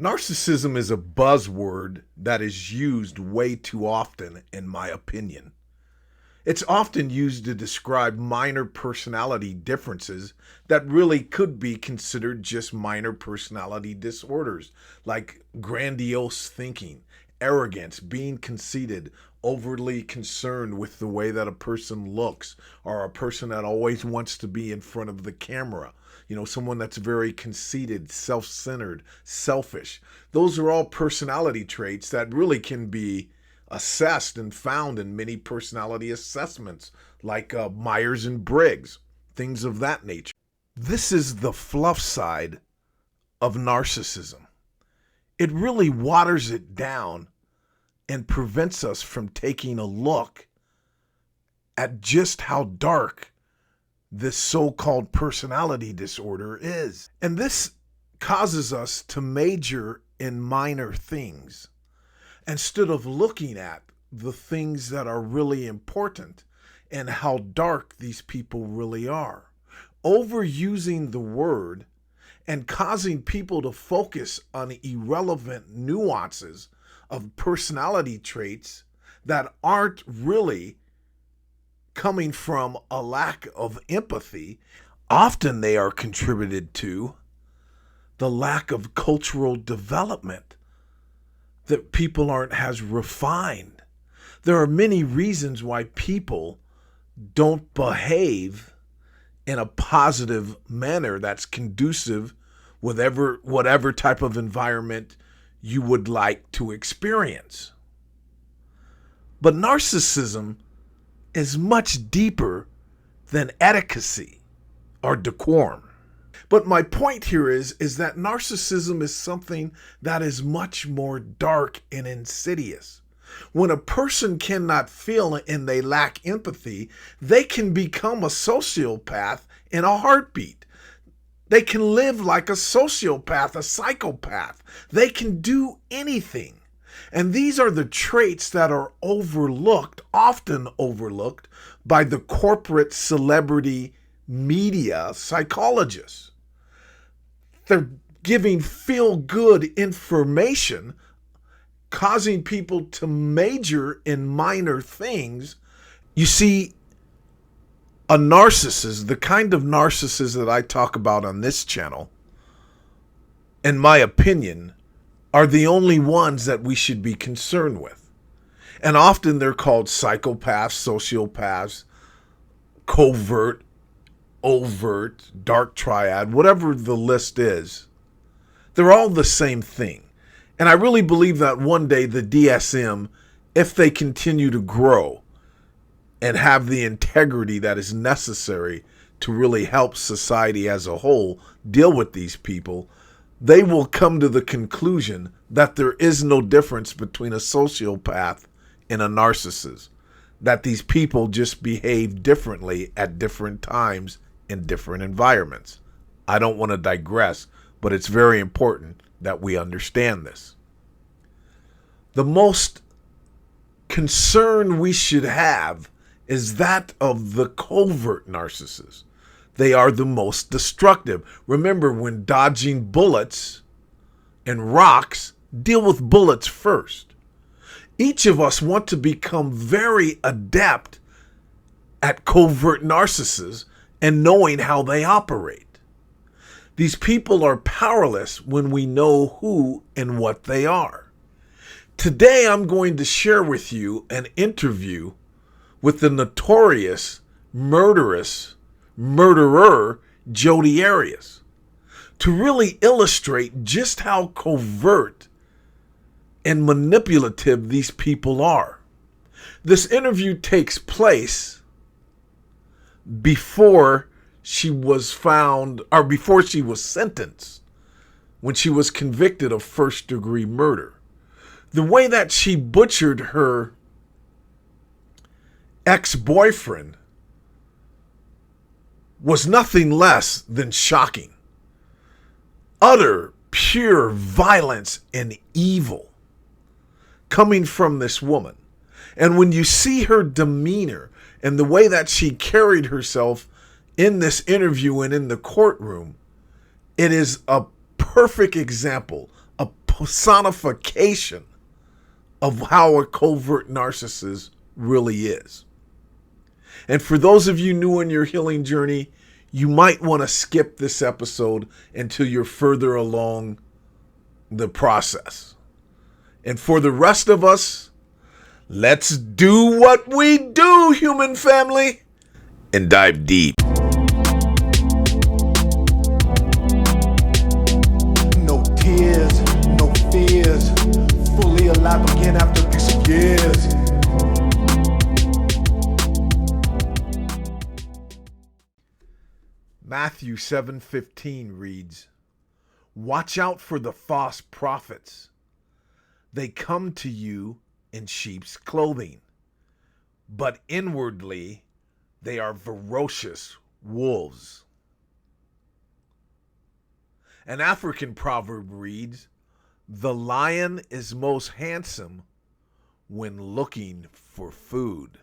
Narcissism is a buzzword that is used way too often, in my opinion. It's often used to describe minor personality differences that really could be considered just minor personality disorders, like grandiose thinking, arrogance, being conceited, overly concerned with the way that a person looks, or a person that always wants to be in front of the camera. Someone that's very conceited, self centered, selfish. Those are all personality traits that really can be assessed and found in many personality assessments like Myers and Briggs, things of that nature. This is the fluff side of narcissism. It really waters it down and prevents us from taking a look at just how dark this so-called personality disorder is. And this causes us to major in minor things instead of looking at the things that are really important and how dark these people really are. Overusing the word and causing people to focus on irrelevant nuances of personality traits that aren't really coming from a lack of empathy. Often they are contributed to the lack of cultural development, that people aren't as refined. There are many reasons why people don't behave in a positive manner that's conducive with whatever type of environment you would like to experience. But narcissism is much deeper than etiquette or decorum. But my point here is that narcissism is something that is much more dark and insidious. When a person cannot feel and they lack empathy, they can become a sociopath in a heartbeat. They can live like a sociopath, a psychopath. They can do anything. And these are the traits that are overlooked, often overlooked, by the corporate celebrity media psychologists. They're giving feel-good information, causing people to major in minor things. You see, a narcissist, the kind of narcissist that I talk about on this channel, in my opinion, are the only ones that we should be concerned with. And often they're called psychopaths, sociopaths, covert, overt, dark triad, whatever the list is. They're all the same thing. And I really believe that one day the DSM, if they continue to grow and have the integrity that is necessary to really help society as a whole deal with these people, they will come to the conclusion that there is no difference between a sociopath and a narcissist, that these people just behave differently at different times in different environments. I don't want to digress, but it's very important that we understand this. The most concern we should have is that of the covert narcissist. They are the most destructive. Remember, when dodging bullets and rocks, deal with bullets first. Each of us want to become very adept at covert narcissists and knowing how they operate. These people are powerless when we know who and what they are. Today, I'm going to share with you an interview with the notorious murderer Jodi Arias, to really illustrate just how covert and manipulative these people are. This interview takes place before she was found, or before she was sentenced, when she was convicted of first-degree murder. The way that she butchered her ex-boyfriend was nothing less than shocking. Utter, pure violence and evil coming from this woman. And when you see her demeanor and the way that she carried herself in this interview and in the courtroom, it is a perfect example, a personification of how a covert narcissist really is. And for those of you new in your healing journey, you might want to skip this episode until you're further along the process. And for the rest of us, let's do what we do, human family, and dive deep. No tears, no fears, fully alive again after 6 years. Matthew 7:15 reads, "Watch out for the false prophets. They come to you in sheep's clothing, but inwardly they are ferocious wolves." An African proverb reads, "The lion is most handsome when looking for food."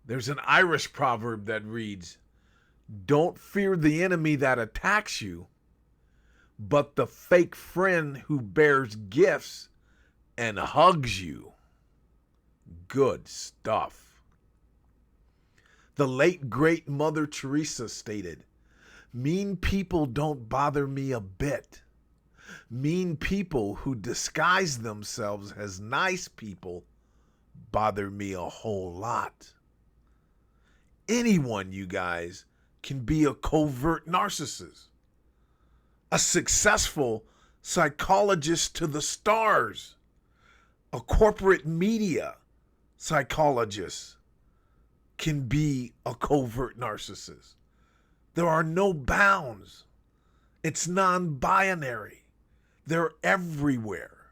There's an Irish proverb that reads, "Don't fear the enemy that attacks you, but the fake friend who bears gifts and hugs you." Good stuff. The late great Mother Teresa stated, "Mean people don't bother me a bit. Mean people who disguise themselves as nice people bother me a whole lot." Anyone, you guys, can be a covert narcissist. A successful psychologist to the stars. A corporate media psychologist can be a covert narcissist. There are no bounds. It's non-binary. They're everywhere.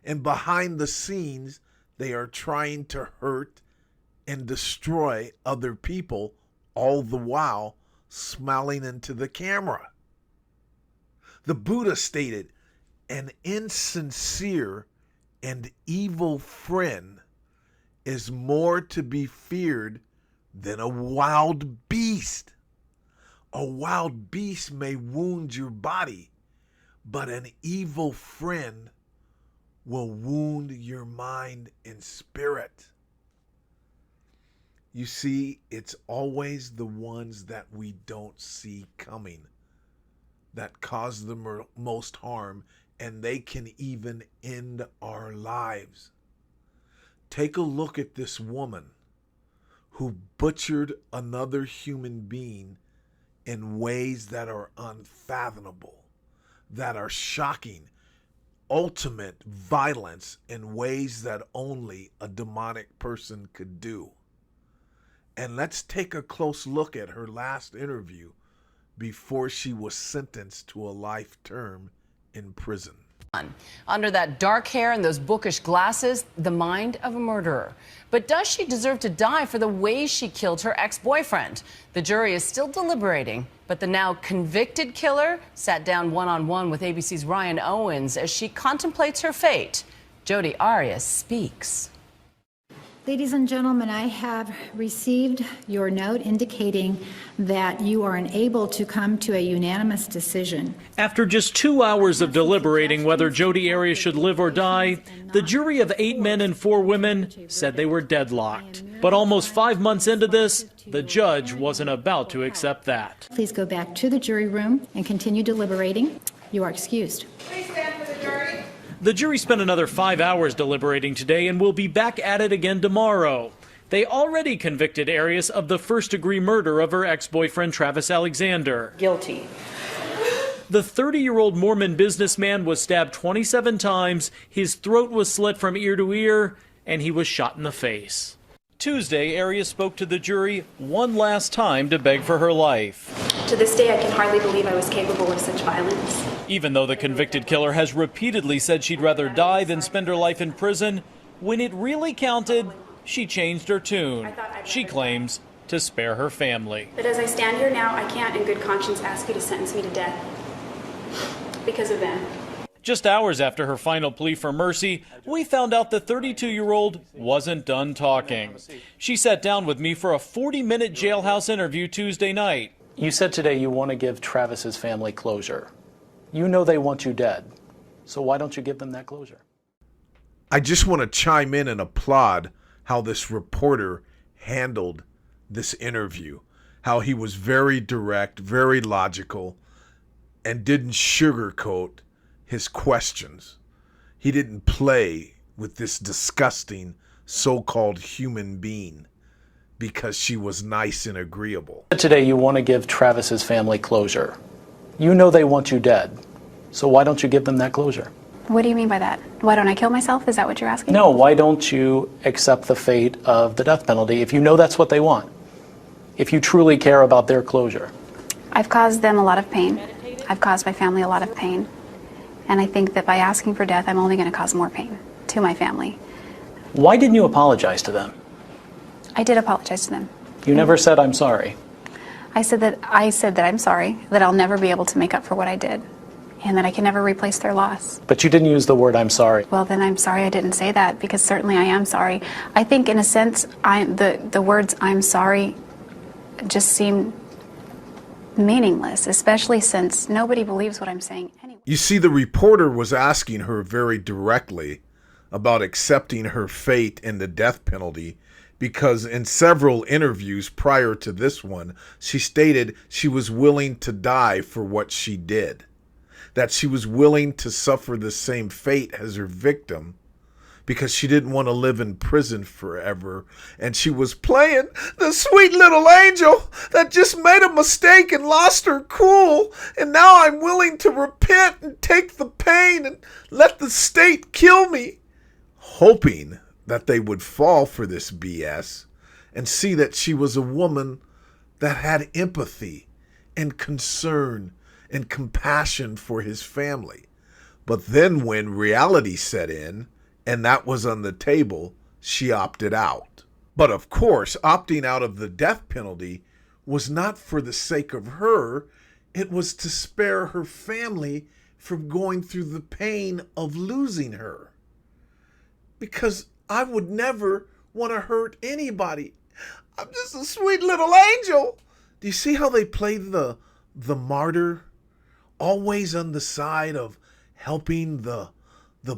And behind the scenes, they are trying to hurt and destroy other people, all the while smiling into the camera. The Buddha stated, "An insincere and evil friend is more to be feared than a wild beast." A wild beast may wound your body, but an evil friend will wound your mind and spirit. You see, it's always the ones that we don't see coming that cause the most harm, and they can even end our lives. Take a look at this woman who butchered another human being in ways that are unfathomable, that are shocking, ultimate violence in ways that only a demonic person could do. And let's take a close look at her last interview before she was sentenced to a life term in prison. Under that dark hair and those bookish glasses, the mind of a murderer. But does she deserve to die for the way she killed her ex-boyfriend? The jury is still deliberating, but the now convicted killer sat down one-on-one with ABC's Ryan Owens as she contemplates her fate. Jodi Arias speaks. Ladies and gentlemen, I have received your note indicating that you are unable to come to a unanimous decision. After just 2 hours of deliberating whether Jodi Arias should live or die, the jury of 8 men and 4 women said they were deadlocked. But almost 5 months into this, the judge wasn't about to accept that. Please go back to the jury room and continue deliberating. You are excused. Please stand for the jury. The jury spent another 5 hours deliberating today and will be back at it again tomorrow. They already convicted Arias of the first-degree murder of her ex-boyfriend Travis Alexander. Guilty. The 30-year-old Mormon businessman was stabbed 27 times, his throat was slit from ear to ear, and he was shot in the face. Tuesday, Arias spoke to the jury one last time to beg for her life. To this day, I can hardly believe I was capable of such violence. Even though the convicted killer has repeatedly said she'd rather die than spend her life in prison, when it really counted, she changed her tune. She claims to spare her family. But as I stand here now, I can't in good conscience ask you to sentence me to death because of them. Just hours after her final plea for mercy, we found out the 32-year-old wasn't done talking. She sat down with me for a 40-minute jailhouse interview Tuesday night. You said today you want to give Travis's family closure. You know they want you dead, so why don't you give them that closure? I just want to chime in and applaud how this reporter handled this interview, how he was very direct, very logical, and didn't sugarcoat his questions. He didn't play with this disgusting so-called human being because she was nice and agreeable. Today you want to give Travis's family closure. You know they want you dead, so why don't you give them that closure? What do you mean by that? Why don't I kill myself? Is that what you're asking? No, why don't you accept the fate of the death penalty if you know that's what they want? If you truly care about their closure. I've caused them a lot of pain. I've caused my family a lot of pain. And I think that by asking for death, I'm only going to cause more pain to my family. Why didn't you apologize to them? I did apologize to them. You never said, I'm sorry. I said that I'm sorry, that I'll never be able to make up for what I did, and that I can never replace their loss. But you didn't use the word, I'm sorry. Well, then I'm sorry I didn't say that, because certainly I am sorry. I think in a sense, the words I'm sorry just seem meaningless, especially since nobody believes what I'm saying anyway. You see, the reporter was asking her very directly about accepting her fate in the death penalty because in several interviews prior to this one, she stated she was willing to die for what she did, that she was willing to suffer the same fate as her victim because she didn't want to live in prison forever, and she was playing the sweet little angel that just made a mistake and lost her cool, and now I'm willing to repent and take the pain and let the state kill me, hoping that they would fall for this BS and see that she was a woman that had empathy and concern and compassion for his family. But then when reality set in, and that was on the table, she opted out. But of course, opting out of the death penalty was not for the sake of her. It was to spare her family from going through the pain of losing her. Because I would never want to hurt anybody. I'm just a sweet little angel. Do you see how they play the martyr? Always on the side of helping the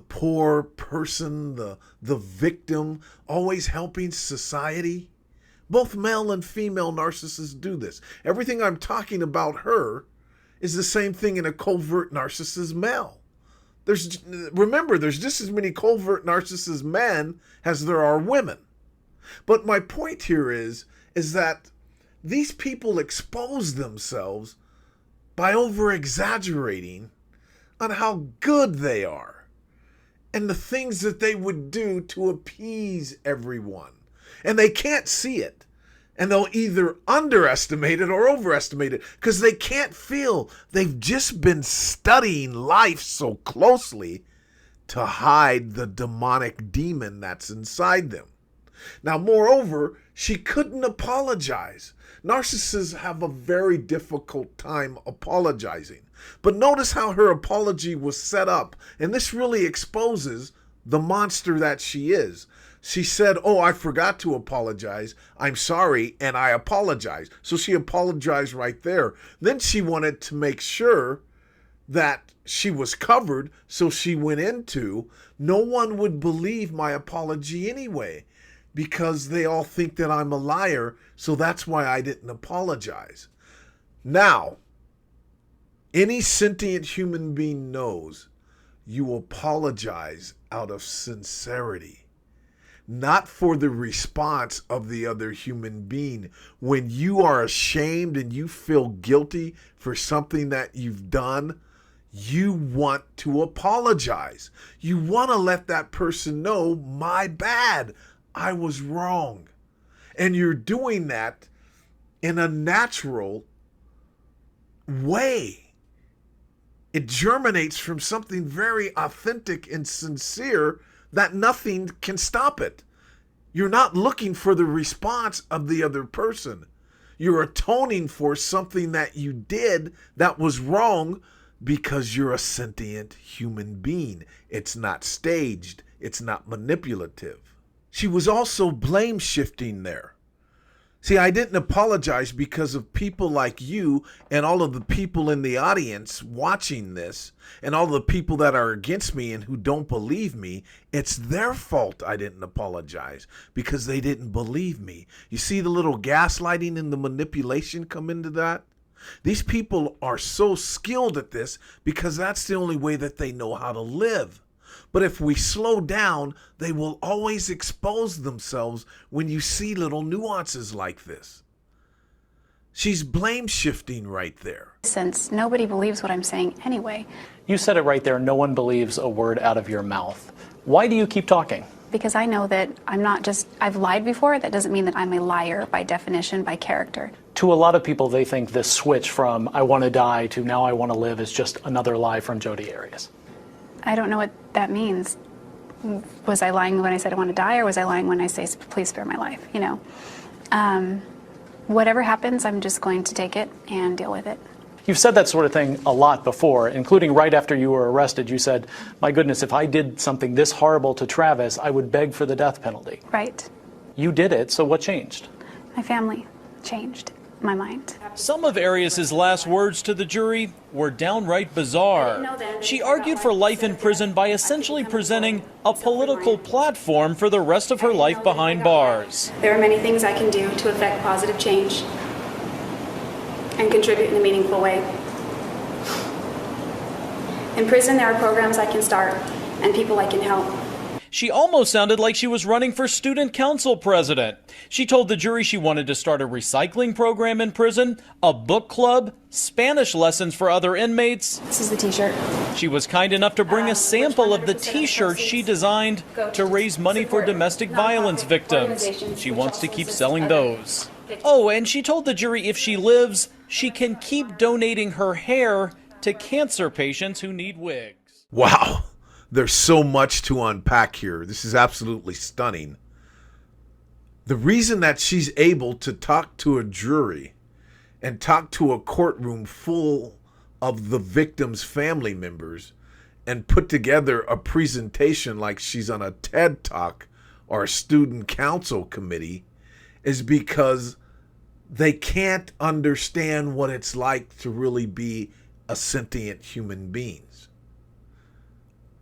poor person, the victim, always helping society. Both male and female narcissists do this. Everything I'm talking about her is the same thing in a covert narcissist male. Remember, there's just as many covert narcissist men as there are women. But my point here is that these people expose themselves by over-exaggerating on how good they are and the things that they would do to appease everyone. And they can't see it. And they'll either underestimate it or overestimate it because they can't feel. They've just been studying life so closely to hide the demonic demon that's inside them. Now, moreover, she couldn't apologize. Narcissists have a very difficult time apologizing. But notice how her apology was set up. And this really exposes the monster that she is. She said, oh, I forgot to apologize. I'm sorry, and I apologize. So she apologized right there. Then she wanted to make sure that she was covered, so she went into, no one would believe my apology anyway, because they all think that I'm a liar, so that's why I didn't apologize. Now, any sentient human being knows you apologize out of sincerity, not for the response of the other human being. When you are ashamed and you feel guilty for something that you've done, you want to apologize. You want to let that person know, my bad, I was wrong. And you're doing that in a natural way. It germinates from something very authentic and sincere that nothing can stop it. You're not looking for the response of the other person. You're atoning for something that you did that was wrong because you're a sentient human being. It's not staged. It's not manipulative. She was also blame shifting there. See, I didn't apologize because of people like you and all of the people in the audience watching this and all the people that are against me and who don't believe me. It's their fault I didn't apologize because they didn't believe me. You see the little gaslighting and the manipulation come into that? These people are so skilled at this because that's the only way that they know how to live. But if we slow down, they will always expose themselves when you see little nuances like this. She's blame shifting right there. Since nobody believes what I'm saying anyway. You said it right there. No one believes a word out of your mouth. Why do you keep talking? Because I know that I'm not just, I've lied before. That doesn't mean that I'm a liar by definition, by character. To a lot of people, they think this switch from I want to die to now I want to live is just another lie from Jodi Arias. I don't know what that means. Was I lying when I said I want to die, or was I lying when I say, please spare my life? You know, whatever happens, I'm just going to take it and deal with it. You've said that sort of thing a lot before, including right after you were arrested. You said, my goodness, if I did something this horrible to Travis, I would beg for the death penalty. Right. You did it, so what changed? My family changed my mind. Some of Arias' last words to the jury were downright bizarre. She argued for life in prison by essentially presenting a political platform for the rest of her life behind bars. There are many things I can do to affect positive change and contribute in a meaningful way. In prison, there are programs I can start and people I can help. She almost sounded like she was running for student council president. She told the jury she wanted to start a recycling program in prison, a book club, Spanish lessons for other inmates. This is the t-shirt. She was kind enough to bring a sample of the t-shirt she designed to raise money for domestic violence victims. She wants to keep selling those. Oh, and she told the jury if she lives, she can keep donating her hair to cancer patients who need wigs. Wow. There's so much to unpack here. This is absolutely stunning. The reason that she's able to talk to a jury and talk to a courtroom full of the victim's family members and put together a presentation like she's on a TED Talk or a student council committee is because they can't understand what it's like to really be a sentient human being.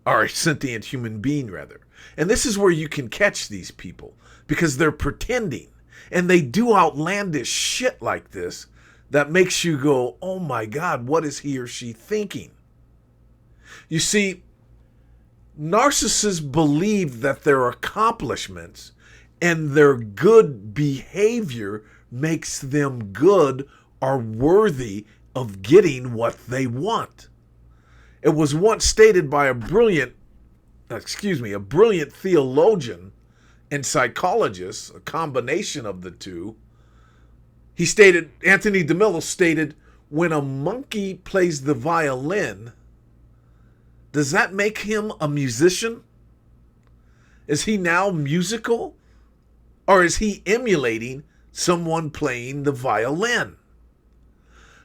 Or a sentient human being, rather. And this is where you can catch these people because they're pretending and they do outlandish shit like this that makes you go, oh my God, what is he or she thinking? You see, narcissists believe that their accomplishments and their good behavior makes them good or worthy of getting what they want. It was once stated by a brilliant theologian and psychologist, a combination of the two. Anthony DeMello stated, when a monkey plays the violin, does that make him a musician? Is he now musical? Or is he emulating someone playing the violin?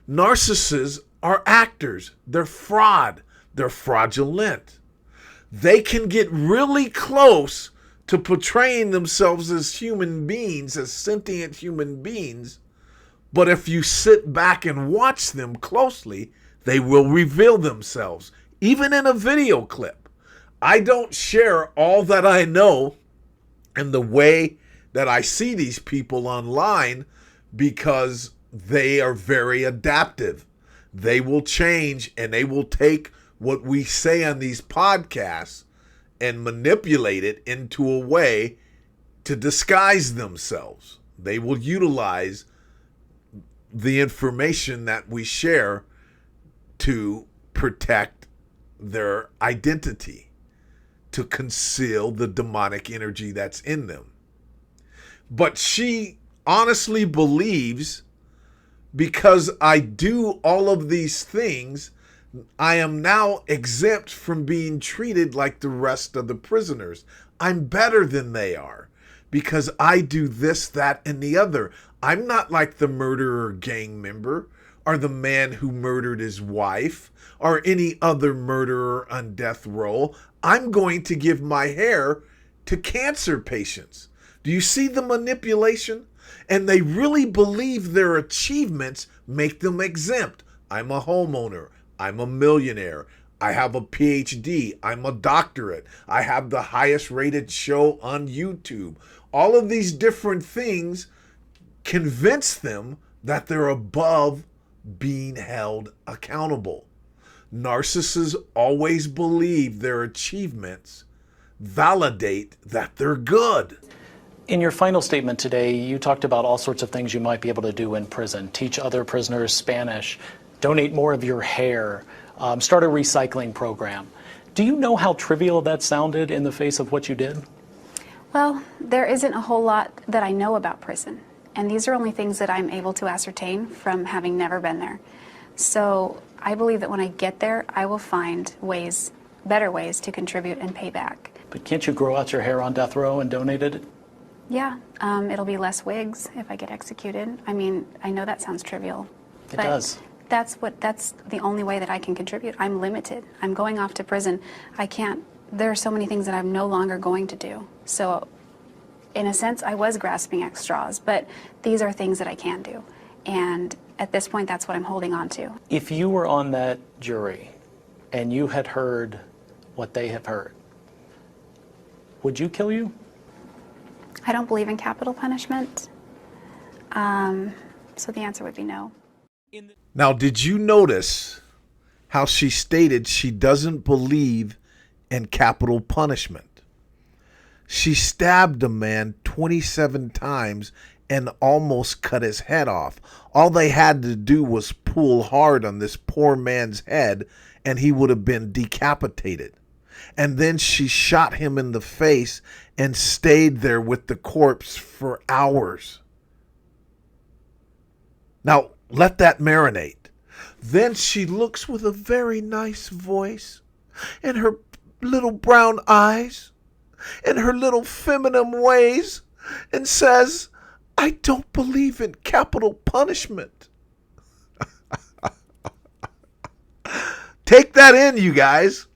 Narcissists are actors. They're fraud. They're fraudulent. They can get really close to portraying themselves as human beings, as sentient human beings. But if you sit back and watch them closely, they will reveal themselves, even in a video clip. I don't share all that I know and the way that I see these people online because they are very adaptive. They will change and they will take what we say on these podcasts and manipulate it into a way to disguise themselves. They will utilize the information that we share to protect their identity, to conceal the demonic energy that's in them. But she honestly believes, because I do all of these things, I am now exempt from being treated like the rest of the prisoners. I'm better than they are because I do this, that, and the other. I'm not like the murderer gang member or the man who murdered his wife or any other murderer on death row. I'm going to give my hair to cancer patients. Do you see the manipulation? And they really believe their achievements make them exempt. I'm a homeowner. I'm a millionaire. I have a PhD. I'm a doctorate. I have the highest rated show on YouTube. All of these different things convince them that they're above being held accountable. Narcissists always believe their achievements validate that they're good. In your final statement today, you talked about all sorts of things you might be able to do in prison. Teach other prisoners Spanish, donate more of your hair, start a recycling program. Do you know how trivial that sounded in the face of what you did? Well, there isn't a whole lot that I know about prison. And these are only things that I'm able to ascertain from having never been there. So I believe that when I get there, I will find ways, better ways to contribute and pay back. But can't you grow out your hair on death row and donate it? Yeah, it'll be less wigs if I get executed. I mean, I know that sounds trivial. It does. That's the only way that I can contribute. I'm limited. I'm going off to prison. There are so many things that I'm no longer going to do. So in a sense, I was grasping at straws, but these are things that I can do. And at this point, that's what I'm holding on to. If you were on that jury and you had heard what they have heard, would you kill you? I don't believe in capital punishment. So the answer would be no. Now, did you notice how she stated she doesn't believe in capital punishment? She stabbed a man 27 times and almost cut his head off. All they had to do was pull hard on this poor man's head and he would have been decapitated. And then she shot him in the face and stayed there with the corpse for hours. Now, let that marinate. Then she looks with a very nice voice and her little brown eyes and her little feminine ways and says, I don't believe in capital punishment. Take that in, you guys.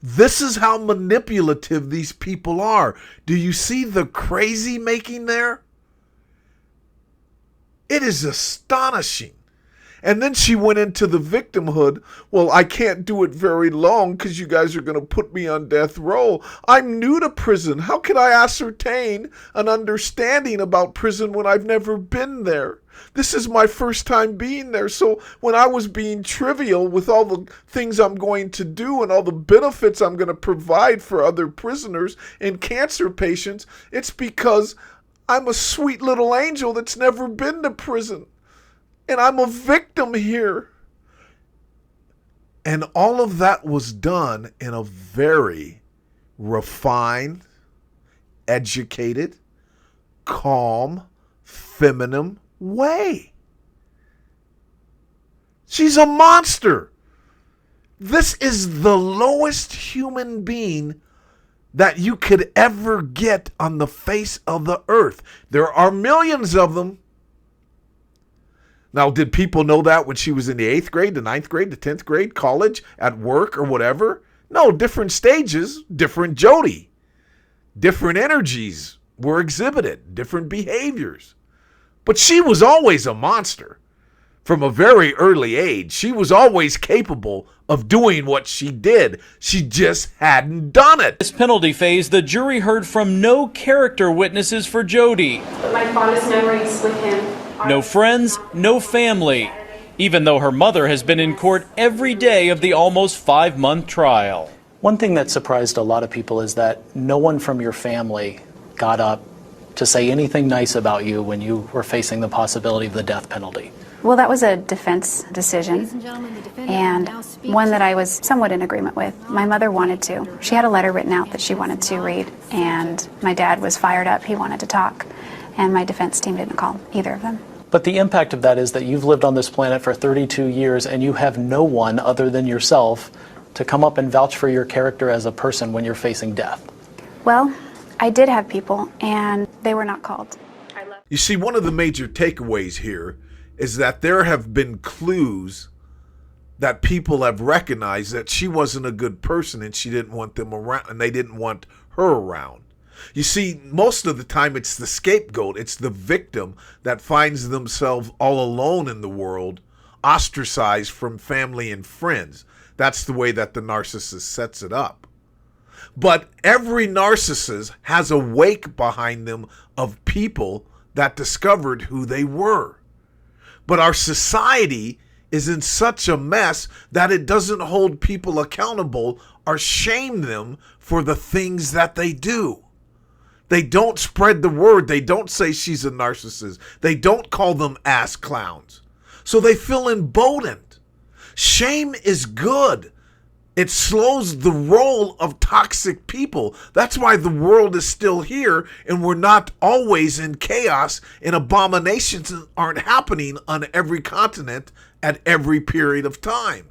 This is how manipulative these people are. Do you see the crazy making there? It is astonishing. And then she went into the victimhood. Well, I can't do it very long because you guys are going to put me on death row. I'm new to prison. How can I ascertain an understanding about prison when I've never been there? This is my first time being there. So when I was being trivial with all the things I'm going to do and all the benefits I'm going to provide for other prisoners and cancer patients, it's because I'm a sweet little angel that's never been to prison. And I'm a victim here. And all of that was done in a very refined, educated, calm, feminine way. She's a monster. This is the lowest human being that you could ever get on the face of the earth. There are millions of them. Now, did people know that when she was in the 8th grade, the 9th grade, the 10th grade, college, at work, or whatever? No, different stages, different Jody. Different energies were exhibited, different behaviors. But she was always a monster. From a very early age, she was always capable of doing what she did. She just hadn't done it. This penalty phase, the jury heard from no character witnesses for Jody. My fondest memories with him. No friends, no family, even though her mother has been in court every day of the almost 5-month trial. One thing that surprised a lot of people is that no one from your family got up to say anything nice about you when you were facing the possibility of the death penalty. Well, that was a defense decision, Ladies and gentlemen, the defendant and now speaks one to- that I was somewhat in agreement with. My mother wanted to. She had a letter written out that she wanted to read, and my dad was fired up. He wanted to talk, and my defense team didn't call either of them. But the impact of that is that you've lived on this planet for 32 years and you have no one other than yourself to come up and vouch for your character as a person when you're facing death. Well, I did have people, and they were not called. You see, one of the major takeaways here is that there have been clues that people have recognized that she wasn't a good person and she didn't want them around, and they didn't want her around. You see, most of the time it's the scapegoat, it's the victim that finds themselves all alone in the world, ostracized from family and friends. That's the way that the narcissist sets it up. But every narcissist has a wake behind them of people that discovered who they were. But our society is in such a mess that it doesn't hold people accountable or shame them for the things that they do. They don't spread the word. They don't say she's a narcissist. They don't call them ass clowns. So they feel emboldened. Shame is good. It slows the roll of toxic people. That's why the world is still here and we're not always in chaos, and abominations aren't happening on every continent at every period of time.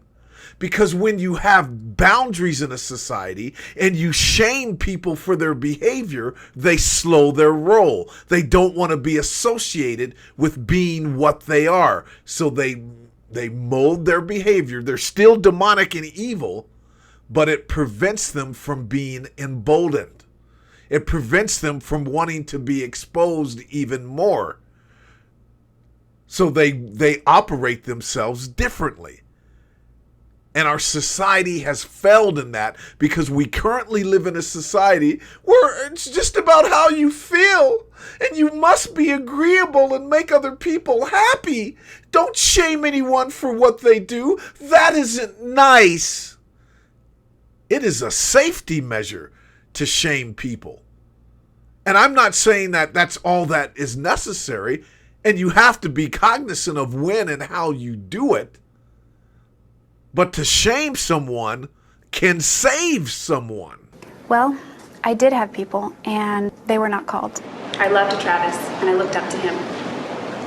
Because when you have boundaries in a society and you shame people for their behavior, they slow their roll. They don't want to be associated with being what they are. So they mold their behavior. They're still demonic and evil, but it prevents them from being emboldened. It prevents them from wanting to be exposed even more. So they operate themselves differently. And our society has failed in that because we currently live in a society where it's just about how you feel. And you must be agreeable and make other people happy. Don't shame anyone for what they do. That isn't nice. It is a safety measure to shame people. And I'm not saying that that's all that is necessary. And you have to be cognizant of when and how you do it. But to shame someone can save someone. Well, I did have people, and they were not called. I loved Travis, and I looked up to him.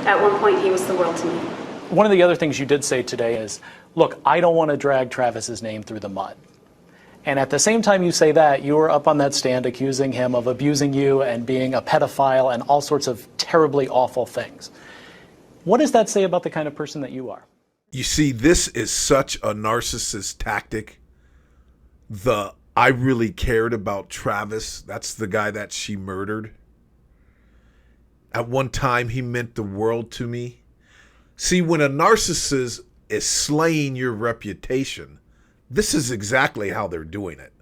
At one point, he was the world to me. One of the other things you did say today is, look, I don't want to drag Travis's name through the mud. And at the same time you say that, you were up on that stand accusing him of abusing you and being a pedophile and all sorts of terribly awful things. What does that say about the kind of person that you are? You see, this is such a narcissist tactic. I really cared about Travis. That's the guy that she murdered. At one time, he meant the world to me. See, when a narcissist is slaying your reputation, this is exactly how they're doing it.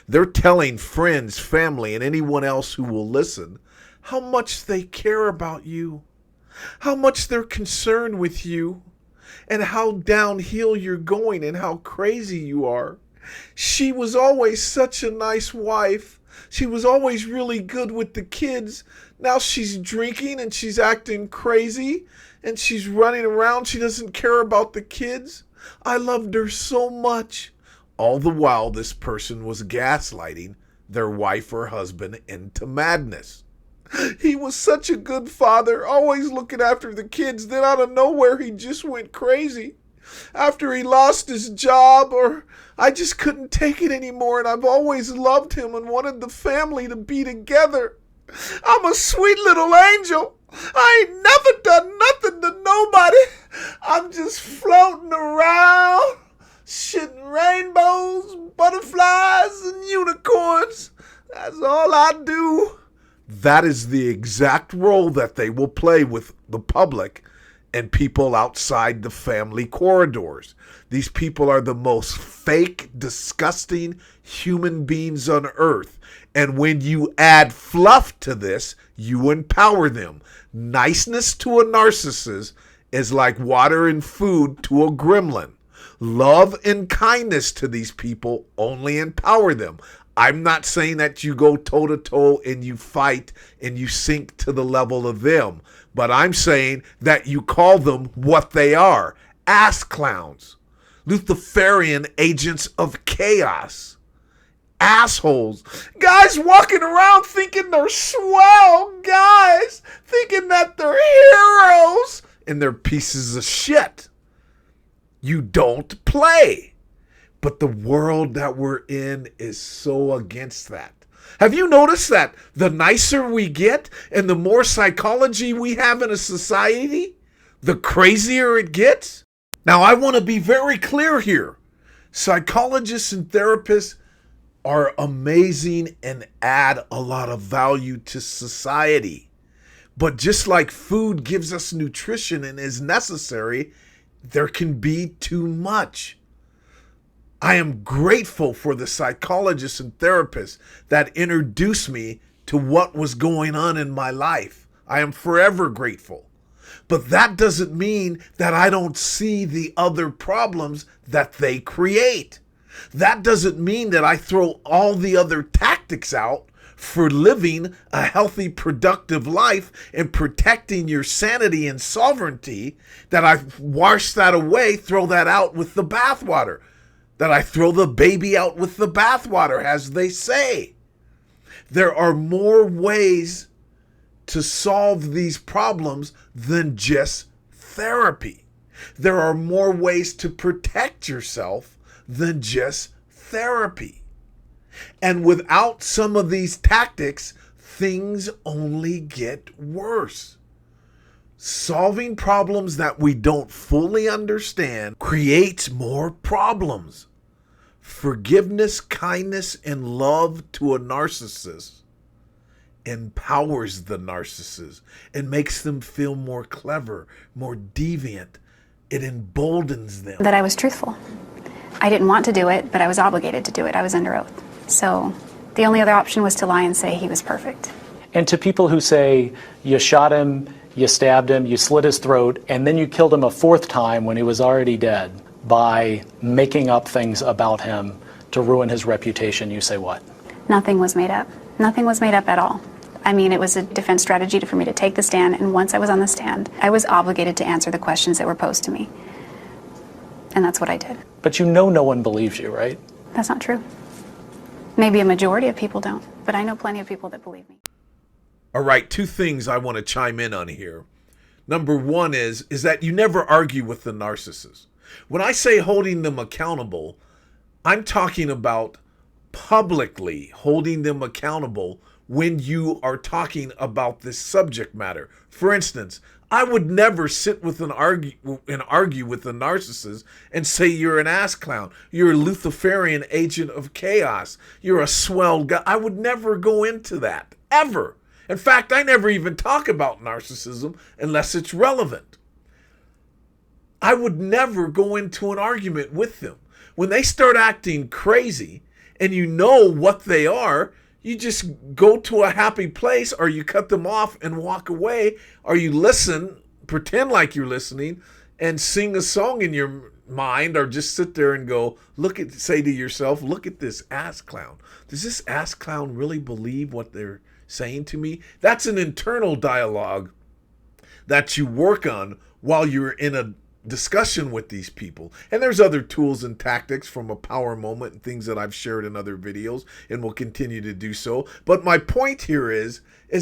They're telling friends, family, and anyone else who will listen how much they care about you, how much they're concerned with you, and how downhill you're going and how crazy you are. She was always such a nice wife. She was always really good with the kids. Now she's drinking and she's acting crazy and she's running around. She doesn't care about the kids. I loved her so much. All the while, this person was gaslighting their wife or husband into madness. He was such a good father, always looking after the kids. Then out of nowhere, he just went crazy. After he lost his job, or I just couldn't take it anymore, and I've always loved him and wanted the family to be together. I'm a sweet little angel. I ain't never done nothing to nobody. I'm just floating around, shitting rainbows, butterflies, and unicorns. That's all I do. That is the exact role that they will play with the public and people outside the family corridors. These people are the most fake, disgusting human beings on earth. And when you add fluff to this, you empower them. Niceness to a narcissist is like water and food to a gremlin. Love and kindness to these people only empower them. I'm not saying that you go toe-to-toe and you fight and you sink to the level of them, but I'm saying that you call them what they are, ass clowns, Luciferian agents of chaos, assholes, guys walking around thinking they're swell guys, thinking that they're heroes, and they're pieces of shit. You don't play. But the world that we're in is so against that. Have you noticed that the nicer we get and the more psychology we have in a society, the crazier it gets? Now, I want to be very clear here. Psychologists and therapists are amazing and add a lot of value to society. But just like food gives us nutrition and is necessary, there can be too much. I am grateful for the psychologists and therapists that introduced me to what was going on in my life. I am forever grateful. But that doesn't mean that I don't see the other problems that they create. That doesn't mean that I throw all the other tactics out for living a healthy, productive life and protecting your sanity and sovereignty, that I wash that away, throw that out with the bathwater, that I throw the baby out with the bathwater, as they say. There are more ways to solve these problems than just therapy. There are more ways to protect yourself than just therapy. And without some of these tactics, things only get worse. Solving problems that we don't fully understand creates more problems. Forgiveness, kindness, and love to a narcissist empowers the narcissist and makes them feel more clever, more deviant. It emboldens them. That I was truthful. I didn't want to do it, but I was obligated to do it. I was under oath. So the only other option was to lie and say he was perfect. And to people who say you shot him, you stabbed him, you slit his throat, and then you killed him a fourth time when he was already dead by making up things about him to ruin his reputation, you say what? Nothing was made up. Nothing was made up at all. I mean, it was a defense strategy for me to take the stand, and once I was on the stand, I was obligated to answer the questions that were posed to me. And that's what I did. But you know no one believes you, right? That's not true. Maybe a majority of people don't, but I know plenty of people that believe me. All right, two things I want to chime in on here. Number one is that you never argue with the narcissist. When I say holding them accountable, I'm talking about publicly holding them accountable when you are talking about this subject matter. For instance, I would never sit with argue with a narcissist and say you're an ass clown, you're a Luciferian agent of chaos, you're a swell guy. I would never go into that, ever. In fact, I never even talk about narcissism unless it's relevant. I would never go into an argument with them. When they start acting crazy and you know what they are, you just go to a happy place, or you cut them off and walk away, or you listen, pretend like you're listening, and sing a song in your mind, or just sit there and go, say to yourself, look at this ass clown. Does this ass clown really believe what they're saying to me? That's an internal dialogue that you work on while you're in a discussion with these people. And there's other tools and tactics from a power moment and things that I've shared in other videos and will continue to do so. But my point here is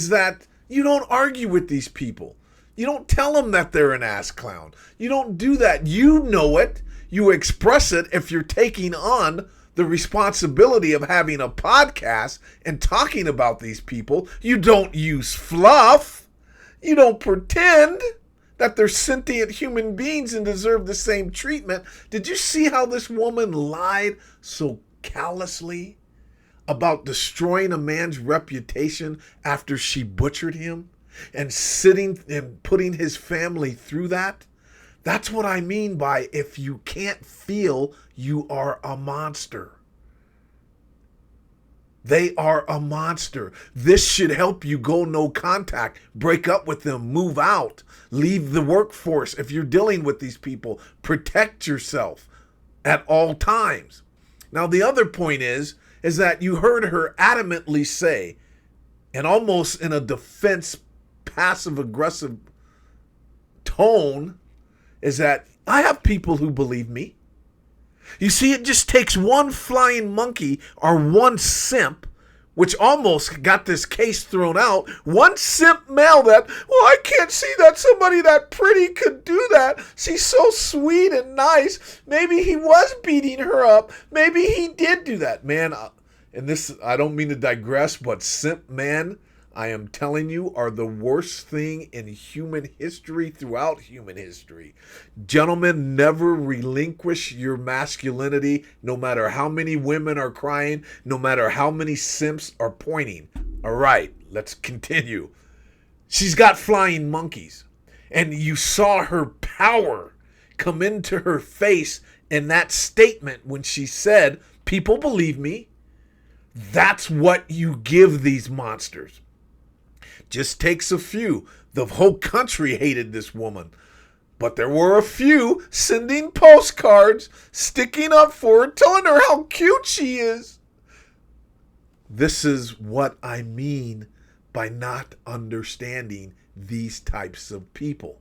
that you don't argue with these people. You don't tell them that they're an ass clown. You don't do that. You know it. You express it if you're taking on the responsibility of having a podcast and talking about these people. You don't use fluff. You don't pretend that they're sentient human beings and deserve the same treatment. Did you see how this woman lied so callously about destroying a man's reputation after she butchered him and sitting and putting his family through that? That's what I mean by if you can't feel, you are a monster. They are a monster. This should help you go no contact, break up with them, move out, leave the workforce. If you're dealing with these people, protect yourself at all times. Now, the other point is that you heard her adamantly say, and almost in a defense, passive-aggressive tone, is that I have people who believe me. You see, it just takes one flying monkey or one simp, which almost got this case thrown out. One simp male that, well, I can't see that somebody that pretty could do that. She's so sweet and nice. Maybe he was beating her up. Maybe he did do that. Man, and this, I don't mean to digress, but simp men, I am telling you, are the worst thing in human history throughout human history. Gentlemen, never relinquish your masculinity, no matter how many women are crying, no matter how many simps are pointing. All right, let's continue. She's got flying monkeys, and you saw her power come into her face in that statement when she said, "People believe me." That's what you give these monsters. Just takes a few. The whole country hated this woman. But there were a few sending postcards, sticking up for her, telling her how cute she is. This is what I mean by not understanding these types of people.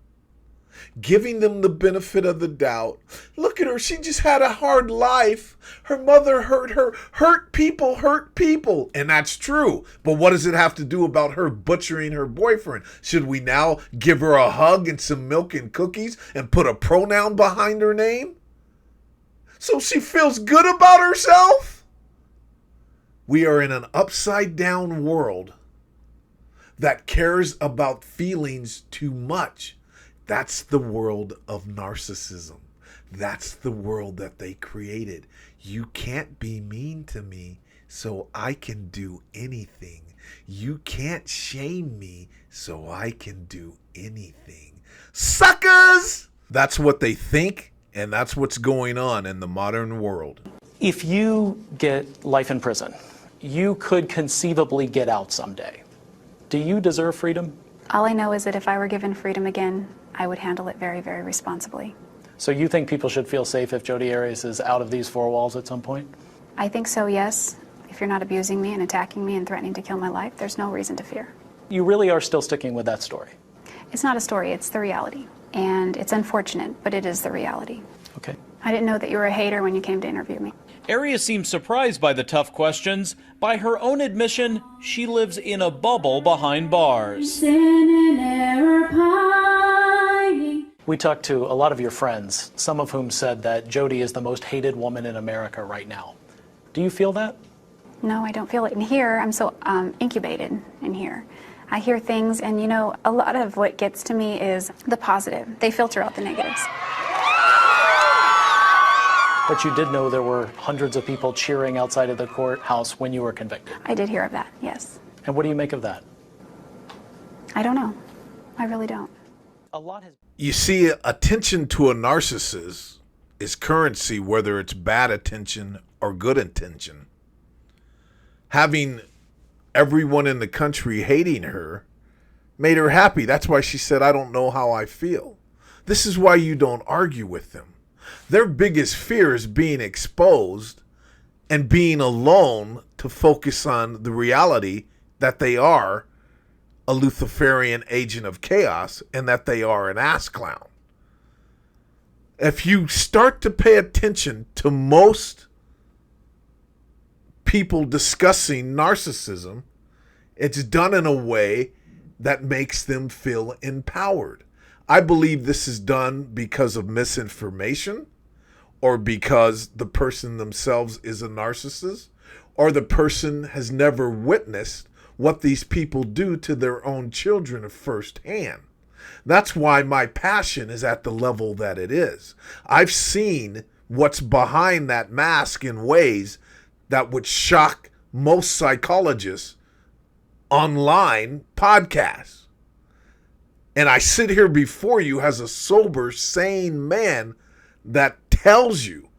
Giving them the benefit of the doubt. Look at her, she just had a hard life. Her mother hurt her. Hurt people hurt people. And that's true. But what does it have to do about her butchering her boyfriend? Should we now give her a hug and some milk and cookies and put a pronoun behind her name? So she feels good about herself? We are in an upside down world that cares about feelings too much. That's the world of narcissism. That's the world that they created. You can't be mean to me, so I can do anything. You can't shame me, so I can do anything. Suckers! That's what they think, and that's what's going on in the modern world. If you get life in prison, you could conceivably get out someday. Do you deserve freedom? All I know is that if I were given freedom again, I would handle it very, very responsibly. So you think people should feel safe if Jodi Arias is out of these four walls at some point? I think so, yes. If you're not abusing me and attacking me and threatening to kill my life, there's no reason to fear. You really are still sticking with that story? It's not a story, it's the reality. And it's unfortunate, but it is the reality. Okay. I didn't know that you were a hater when you came to interview me. Arias seems surprised by the tough questions. By her own admission, she lives in a bubble behind bars. We talked to a lot of your friends, some of whom said that Jodi is the most hated woman in America right now. Do you feel that? No, I don't feel it in here. I'm so incubated in here. I hear things, and you know, a lot of what gets to me is the positive. They filter out the negatives. But you did know there were hundreds of people cheering outside of the courthouse when you were convicted. I did hear of that, yes. And what do you make of that? I don't know. I really don't. A lot has... You see, attention to a narcissist is currency, whether it's bad attention or good attention. Having everyone in the country hating her made her happy. That's why she said, "I don't know how I feel." This is why you don't argue with them. Their biggest fear is being exposed and being alone to focus on the reality that they are a Luciferian agent of chaos and that they are an ass clown. If you start to pay attention to most people discussing narcissism, it's done in a way that makes them feel empowered. I believe this is done because of misinformation, or because the person themselves is a narcissist, or the person has never witnessed what these people do to their own children firsthand. That's why my passion is at the level that it is. I've seen what's behind that mask in ways that would shock most psychologists online podcasts. And I sit here before you as a sober, sane man that tells you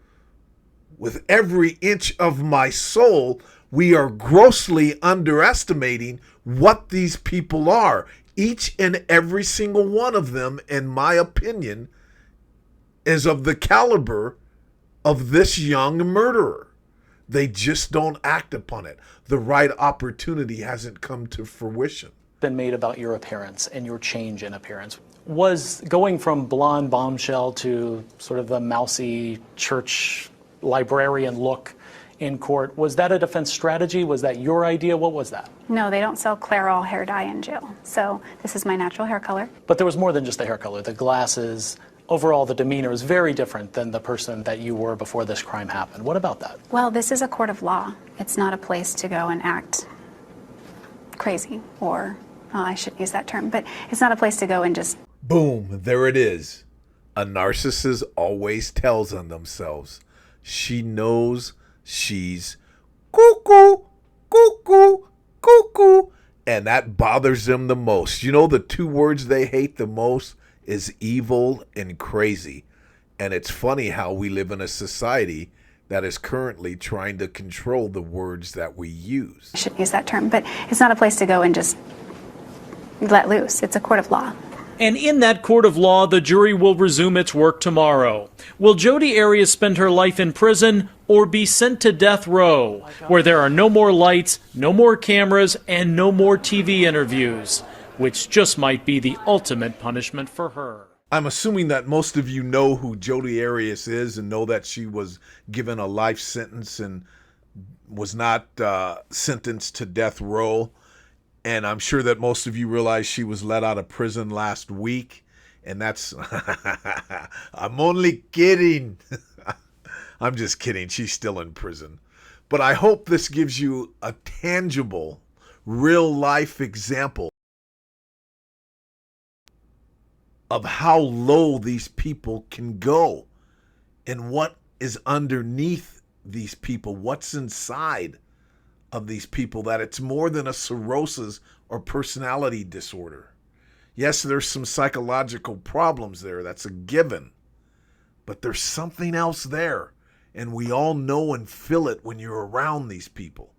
with every inch of my soul, we are grossly underestimating what these people are. Each and every single one of them, in my opinion, is of the caliber of this young murderer. They just don't act upon it. The right opportunity hasn't come to fruition. Been made about your appearance and your change in appearance. Was going from blonde bombshell to sort of the mousy church librarian look in court, was that a defense strategy? Was that your idea? What was that? No, they don't sell Clairol hair dye in jail. So this is my natural hair color. But there was more than just the hair color, the glasses, overall the demeanor is very different than the person that you were before this crime happened. What about that? Well, this is a court of law. It's not a place to go and act crazy or, I shouldn't use that term, but it's not a place to go and just... Boom, there it is. A narcissist always tells on themselves. She knows she's cuckoo, cuckoo, cuckoo, and that bothers them the most. You know, the two words they hate the most is evil and crazy. And it's funny how we live in a society that is currently trying to control the words that we use. I shouldn't use that term, but it's not a place to go and just let loose. It's a court of law. And in that court of law, the jury will resume its work tomorrow. Will Jodi Arias spend her life in prison or be sent to death row, where there are no more lights, no more cameras, and no more TV interviews, which just might be the ultimate punishment for her? I'm assuming that most of you know who Jodi Arias is and know that she was given a life sentence and was not sentenced to death row. And I'm sure that most of you realize she was let out of prison last week. And that's, I'm only kidding. I'm just kidding. She's still in prison. But I hope this gives you a tangible, real life example of how low these people can go and what is underneath these people, what's inside of these people, that it's more than a cirrhosis or personality disorder. Yes, there's some psychological problems there. That's a given. But there's something else there. And we all know and feel it when you're around these people.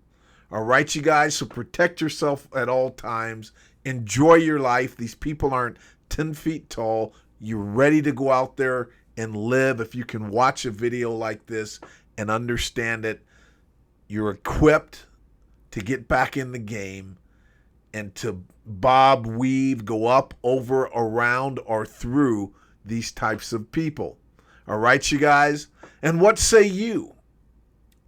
All right, you guys? So protect yourself at all times. Enjoy your life. These people aren't 10 feet tall. You're ready to go out there and live. If you can watch a video like this and understand it, you're equipped to get back in the game and to bob, weave, go up, over, around, or through these types of people. All right, you guys? And what say you?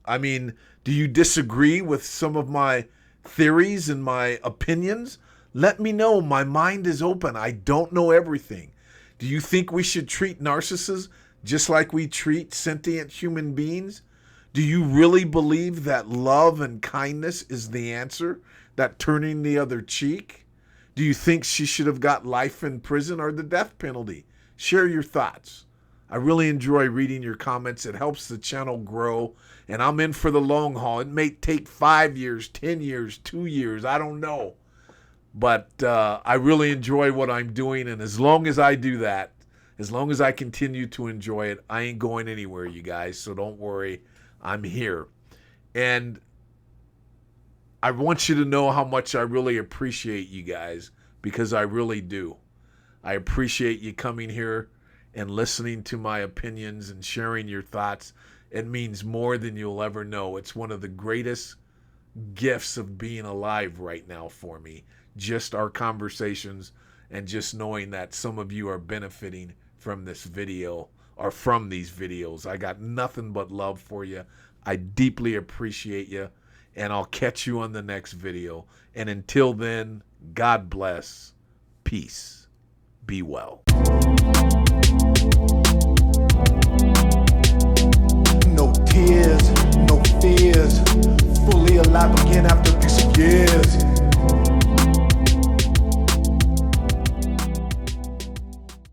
I mean, do you disagree with some of my theories and my opinions? Let me know. My mind is open. I don't know everything. Do you think we should treat narcissists just like we treat sentient human beings? Do you really believe that love and kindness is the answer, that turning the other cheek? Do you think she should have got life in prison or the death penalty? Share your thoughts. I really enjoy reading your comments. It helps the channel grow, and I'm in for the long haul. It may take 5 years, 10 years, 2 years. I don't know. But I really enjoy what I'm doing, and as long as I do that, as long as I continue to enjoy it, I ain't going anywhere, you guys, so don't worry. I'm here. And I want you to know how much I really appreciate you guys, because I really do. I appreciate you coming here and listening to my opinions and sharing your thoughts. It means more than you'll ever know. It's one of the greatest gifts of being alive right now for me. Just our conversations and just knowing that some of you are benefiting from this video or from these videos. I got nothing but love for you. I deeply appreciate you, and I'll catch you on the next video. And until then, God bless. Peace. Be well. No tears, no fears. Fully alive again after these years.